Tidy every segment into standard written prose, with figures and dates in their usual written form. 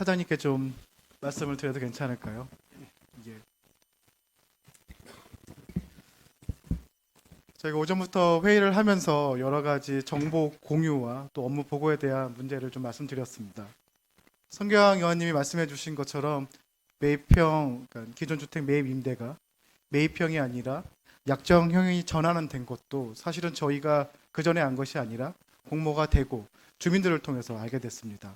사장님께 좀 말씀을 드려도 괜찮을까요? 이게 저희가 오전부터 회의를 하면서 여러 가지 정보 공유와 또 업무 보고에 대한 문제를 좀 말씀드렸습니다. 성경 의원님이 말씀해 주신 것처럼 매입형, 그러니까 기존 주택 매입 임대가 매입형이 아니라 약정형이 전환은 된 것도 사실은 저희가 그 전에 안 것이 아니라 공모가 되고 주민들을 통해서 알게 됐습니다.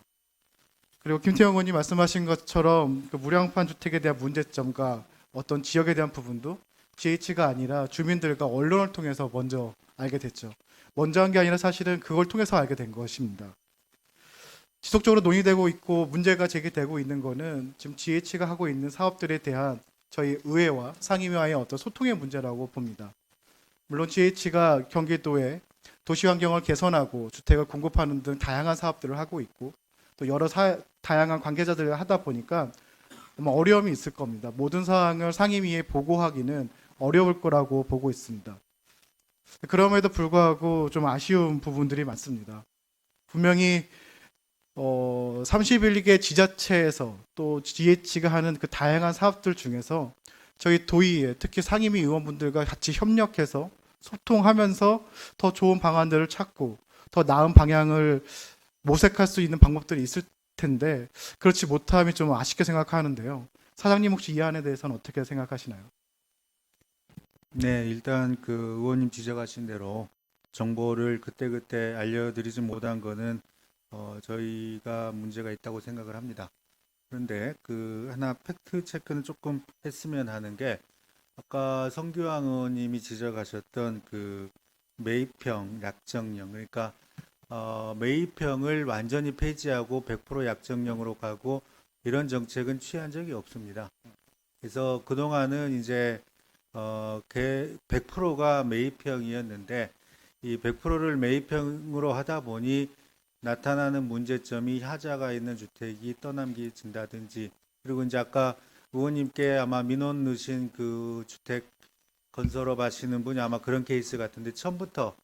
그리고 김태형 의원님 말씀하신 것처럼 그 무량판 주택에 대한 문제점과 어떤 지역에 대한 부분도 GH가 아니라 주민들과 언론을 통해서 먼저 알게 됐죠. 먼저 한 게 아니라 사실은 그걸 통해서 알게 된 것입니다. 지속적으로 논의되고 있고 문제가 제기되고 있는 거는 지금 GH가 하고 있는 사업들에 대한 저희 의회와 상임위와의 어떤 소통의 문제라고 봅니다. 물론 GH가 경기도에 도시 환경을 개선하고 주택을 공급하는 등 다양한 사업들을 하고 있고 또 여러 다양한 관계자들과 하다 보니까 아마 어려움이 있을 겁니다. 모든 사항을 상임위에 보고하기는 어려울 거라고 보고 있습니다. 그럼에도 불구하고 좀 아쉬운 부분들이 많습니다. 분명히 31개 지자체에서 또 GH가 하는 그 다양한 사업들 중에서 저희 도의회 특히 상임위 의원분들과 같이 협력해서 소통하면서 더 좋은 방안들을 찾고 더 나은 방향을 모색할 수 있는 방법들이 있을 텐데 그렇지 못함이 좀 아쉽게 생각하는데요. 사장님 혹시 이 안에 대해서는 어떻게 생각하시나요? 네, 일단 그 의원님 지적하신 대로 정보를 그때그때 알려드리지 못한 거는 저희가 문제가 있다고 생각을 합니다. 그런데 그 하나 팩트 체크는 조금 했으면 하는 게 아까 성규왕 의원님이 지적하셨던 그 매입형 약정형 그러니까 매입형을 완전히 폐지하고 100% 약정형으로 가고 이런 정책은 취한 적이 없습니다. 그래서 그동안은 이제 100%가 매입형이었는데 이 100%를 매입형으로 하다 보니 나타나는 문제점이 하자가 있는 주택이 떠넘겨진다든지 그리고 이제 아까 의원님께 아마 민원 넣으신 그 주택 건설업 하시는 분이 아마 그런 케이스 같은데 처음부터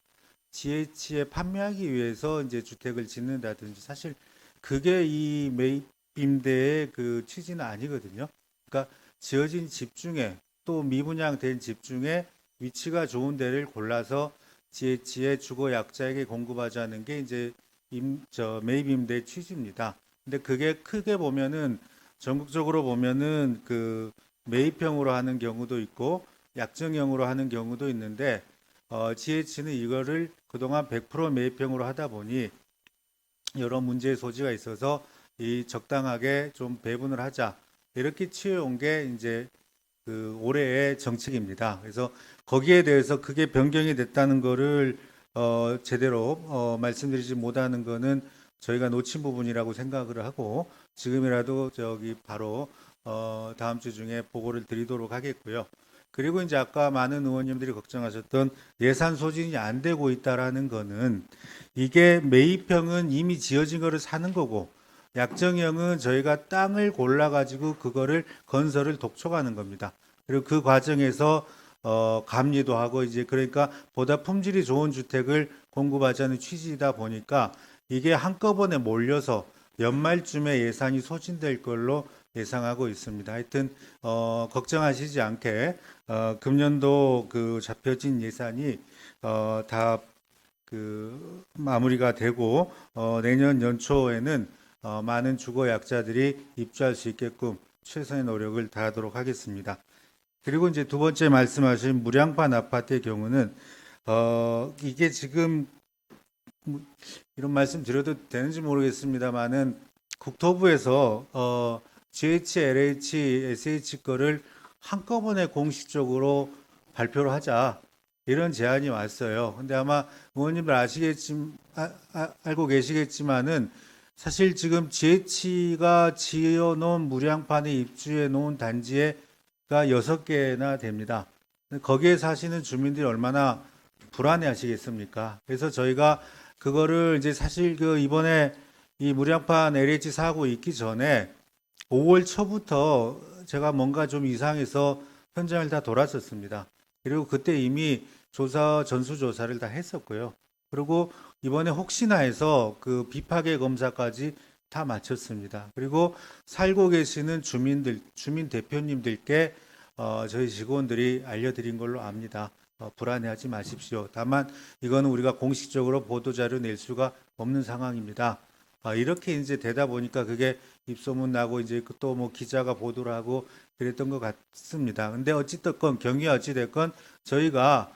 GH에 판매하기 위해서 이제 주택을 짓는다든지 사실 그게 이 매입 임대의 그 취지는 아니거든요. 그러니까 지어진 집 중에 또 미분양된 집 중에 위치가 좋은 데를 골라서 GH의 주거 약자에게 공급하자는 게 이제 매입 임대 취지입니다. 근데 그게 크게 보면은 전국적으로 보면은 그 매입형으로 하는 경우도 있고 약정형으로 하는 경우도 있는데 GH는 이거를 그동안 100% 매입형으로 하다 보니 여러 문제의 소지가 있어서 이 적당하게 좀 배분을 하자 이렇게 취해온 게 이제 그 올해의 정책입니다. 그래서 거기에 대해서 그게 변경이 됐다는 거를 제대로 말씀드리지 못하는 거는 저희가 놓친 부분이라고 생각을 하고 지금이라도 저기 바로 다음 주 중에 보고를 드리도록 하겠고요. 그리고 이제 아까 많은 의원님들이 걱정하셨던 예산 소진이 안 되고 있다라는 거는 이게 매입형은 이미 지어진 거를 사는 거고 약정형은 저희가 땅을 골라가지고 그거를 건설을 독촉하는 겁니다. 그리고 그 과정에서 감리도 하고 이제 그러니까 보다 품질이 좋은 주택을 공급하자는 취지이다 보니까 이게 한꺼번에 몰려서 연말쯤에 예산이 소진될 걸로 예상하고 있습니다. 하여튼 걱정하시지 않게 금년도 그 잡혀진 예산이 다 그 마무리가 되고 내년 연초에는 많은 주거 약자들이 입주할 수 있게끔 최선의 노력을 다하도록 하겠습니다. 그리고 이제 두 번째 말씀하신 무량판 아파트의 경우는 이게 지금 이런 말씀 드려도 되는지 모르겠습니다만은 국토부에서 GH, LH, SH 거를 한꺼번에 공식적으로 발표를 하자 이런 제안이 왔어요. 근데 아마 의원님들 알고 계시겠지만은 사실 지금 GH가 지어놓은 무량판에 입주해 놓은 단지가 6개나 됩니다. 거기에 사시는 주민들이 얼마나 불안해 하시겠습니까? 그래서 저희가 그거를 이제 사실 그 이번에 이 무량판 LH 사고 있기 전에 5월 초부터 제가 뭔가 좀 이상해서 현장을 다 돌았었습니다. 그리고 그때 이미 전수조사를 다 했었고요. 그리고 이번에 혹시나 해서 그 비파괴 검사까지 다 마쳤습니다. 그리고 살고 계시는 주민 대표님들께 저희 직원들이 알려드린 걸로 압니다. 불안해하지 마십시오. 다만 이거는 우리가 공식적으로 보도자료 낼 수가 없는 상황입니다. 이렇게 이제 되다 보니까 그게 입소문 나고 이제 또 뭐 기자가 보도를 하고 그랬던 것 같습니다. 근데 어찌됐건 경위 어찌됐건 저희가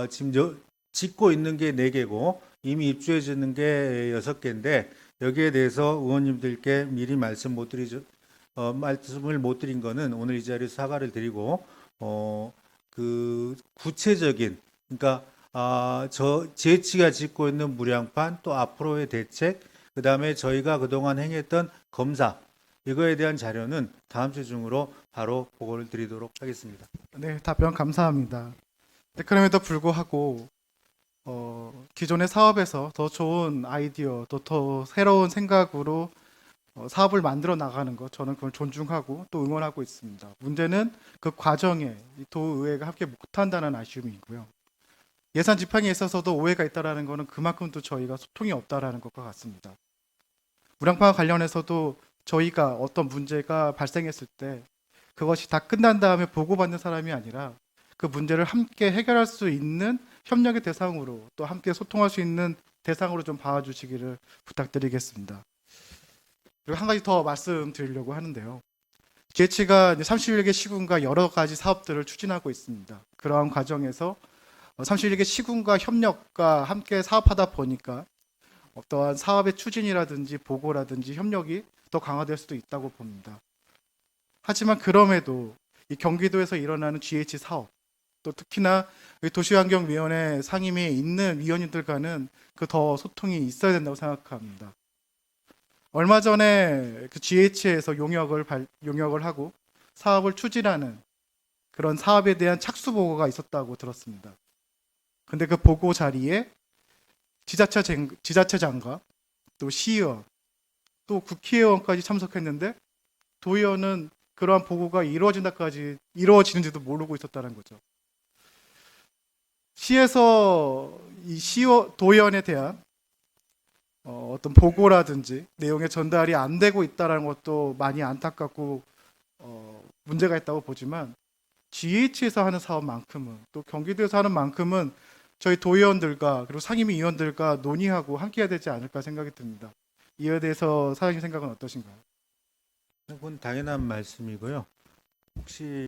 지금 짓고 있는 게 4개고 이미 입주해 주는 게 6개인데 여기에 대해서 의원님들께 미리 말씀을 못 드린 거는 오늘 이 자리에서 사과를 드리고 그 구체적인 그러니까 GH가 짓고 있는 무량판 또 앞으로의 대책 그다음에 저희가 그동안 행했던 검사 이거에 대한 자료는 다음 주 중으로 바로 보고를 드리도록 하겠습니다. 네, 답변 감사합니다. 네, 그럼에도 불구하고 기존의 사업에서 더 좋은 아이디어, 또 더 새로운 생각으로 사업을 만들어 나가는 것, 저는 그걸 존중하고 또 응원하고 있습니다. 문제는 그 과정에 이 도의회가 함께 못한다는 아쉬움이고요. 예산 집행에 있어서도 오해가 있다라는 것은 그만큼 또 저희가 소통이 없다라는 것과 같습니다. 무량파와 관련해서도 저희가 어떤 문제가 발생했을 때 그것이 다 끝난 다음에 보고받는 사람이 아니라 그 문제를 함께 해결할 수 있는 협력의 대상으로 또 함께 소통할 수 있는 대상으로 좀 봐주시기를 부탁드리겠습니다. 그리고 한 가지 더 말씀드리려고 하는데요. GH가 31개 시군과 여러 가지 사업들을 추진하고 있습니다. 그러한 과정에서 31개 시군과 협력과 함께 사업하다 보니까 어떠한 사업의 추진이라든지 보고라든지 협력이 더 강화될 수도 있다고 봅니다. 하지만 그럼에도 이 경기도에서 일어나는 GH 사업 또 특히나 도시환경위원회 상임위에 있는 위원님들과는 그 더 소통이 있어야 된다고 생각합니다. 얼마 전에 그 GH에서 용역을 하고 사업을 추진하는 그런 사업에 대한 착수 보고가 있었다고 들었습니다. 근데 그 보고 자리에 지자체장과 또 시의원 또 국회의원까지 참석했는데 도의원은 그러한 보고가 이루어지는지도 모르고 있었다는 거죠. 시에서 이 도의원에 대한 어떤 보고라든지 내용의 전달이 안 되고 있다는 것도 많이 안타깝고 문제가 있다고 보지만 GH에서 하는 사업만큼은 또 경기도에서 하는 만큼은 저희 도의원들과 그리고 상임위 의원들과 논의하고 함께해야 되지 않을까 생각이 듭니다. 이에 대해서 사장님 생각은 어떠신가요? 그건 당연한 말씀이고요. 혹시